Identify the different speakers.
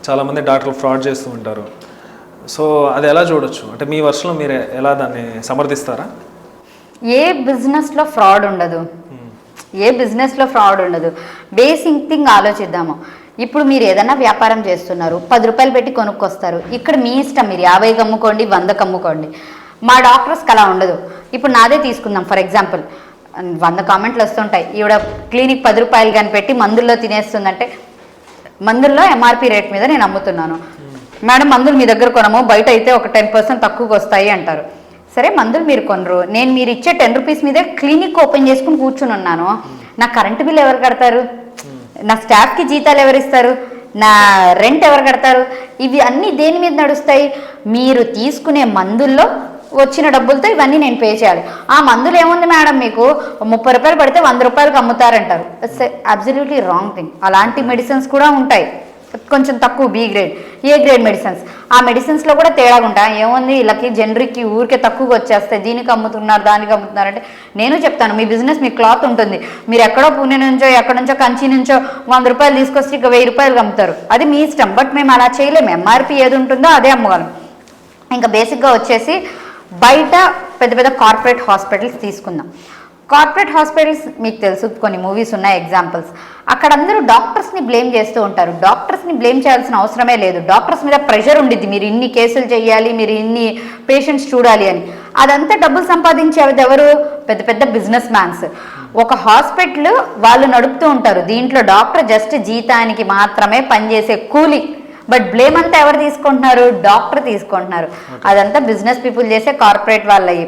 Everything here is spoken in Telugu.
Speaker 1: చాలామంది డాక్టర్లు ఫ్రాడ్ చేస్తూ ఉంటారు. సో అది ఎలా చూడొచ్చు అంటే మీ వర్షంలో మీరు ఎలా దాన్ని సమర్థిస్తారా?
Speaker 2: ఏ బిజినెస్లో ఫ్రాడ్ ఉండదు, ఏ బిజినెస్లో ఫ్రాడ్ ఉండదు. బేసిక్ థింగ్ ఆలోచిద్దాము. ఇప్పుడు మీరు ఏదైనా వ్యాపారం చేస్తున్నారు, 10 రూపాయలు పెట్టి కొనుక్కొస్తారు. ఇక్కడ మీ ఇష్టం, మీరు 50కి అమ్ముకోండి, 100కి అమ్ముకోండి. మా డాక్టర్స్కి అలా ఉండదు. ఇప్పుడు నాదే తీసుకుందాం ఫర్ ఎగ్జాంపుల్, 100 కామెంట్లు వస్తుంటాయి, ఈవిడ క్లినిక్ 10 రూపాయలు కానీ పెట్టి మందుల్లో తినేస్తుందంటే, మందుల్లో ఎంఆర్పి రేట్ మీద నేను అమ్ముతున్నాను. మేడం మందులు మీ దగ్గర కొనము, బయట అయితే ఒక 10% తక్కువకి వస్తాయి అంటారు. సరే మందులు మీరు కొనరు, నేను మీరు ఇచ్చే 10 రూపీస్ మీదే క్లినిక్ ఓపెన్ చేసుకుని కూర్చుని ఉన్నాను. నా కరెంటు బిల్ ఎవరు కడతారు? నా స్టాఫ్కి జీతాలు ఎవరు ఇస్తారు? నా రెంట్ ఎవరు కడతారు? ఇవి అన్నీ దేని మీద నడుస్తాయి? మీరు తీసుకునే మందుల్లో వచ్చిన డబ్బులతో ఇవన్నీ నేను పే చేయాలి. ఆ మందులు ఏముంది మేడం, మీకు 30 రూపాయలు పడితే 100 రూపాయలకు అమ్ముతారంటారు. It's absolutely wrong thing. అలాంటి మెడిసిన్స్ కూడా ఉంటాయి, కొంచెం తక్కువ B grade, A grade medicines. ఆ మెడిసిన్స్లో కూడా తేడా ఉంటాయి. ఏముంది వీళ్ళకి జనరిక్కి ఊరికే తక్కువగా వచ్చేస్తాయి, దీనికి అమ్ముతున్నారు దానికి అమ్ముతున్నారు అంటే నేను చెప్తాను, మీ బిజినెస్ మీ క్లాత్ ఉంటుంది, మీరు ఎక్కడో పూణే నుంచో ఎక్కడి నుంచో కంచి నుంచో 100 రూపాయలు తీసుకొస్తే ఇక 1000 రూపాయలు అమ్ముతారు. అది మీ ఇష్టం. బట్ మేము అలా చేయలేము. ఎంఆర్పి ఏది ఉంటుందో అదే అమ్మగలం. ఇంకా బేసిక్గా వచ్చేసి బయట పెద్ద పెద్ద కార్పొరేట్ హాస్పిటల్స్ తీసుకుందాం. కార్పొరేట్ హాస్పిటల్స్ మీకు తెలుసు, కొన్ని మూవీస్ ఉన్నాయి ఎగ్జాంపుల్స్. అక్కడ అందరూ డాక్టర్స్ని బ్లేమ్ చేస్తూ ఉంటారు. డాక్టర్స్ని బ్లేమ్ చేయాల్సిన అవసరమే లేదు. డాక్టర్స్ మీద ప్రెషర్ ఉండిద్ది, మీరు ఇన్ని కేసులు చేయాలి, మీరు ఇన్ని పేషెంట్స్ చూడాలి అని. అదంతా డబ్బులు సంపాదించేది ఎవరు? పెద్ద పెద్ద బిజినెస్ మ్యాన్స్. ఒక హాస్పిటల్ వాళ్ళు నడుపుతూ ఉంటారు, దీంట్లో డాక్టర్ జస్ట్ జీతానికి మాత్రమే పనిచేసే కూలి. బట్ బ్లేమ్ అంతా ఎవరు తీసుకుంటున్నారు? డాక్టర్ తీసుకుంటున్నారు. అదంతా బిజినెస్ పీపుల్ చేసే కార్పొరేట్ వాళ్ళవి.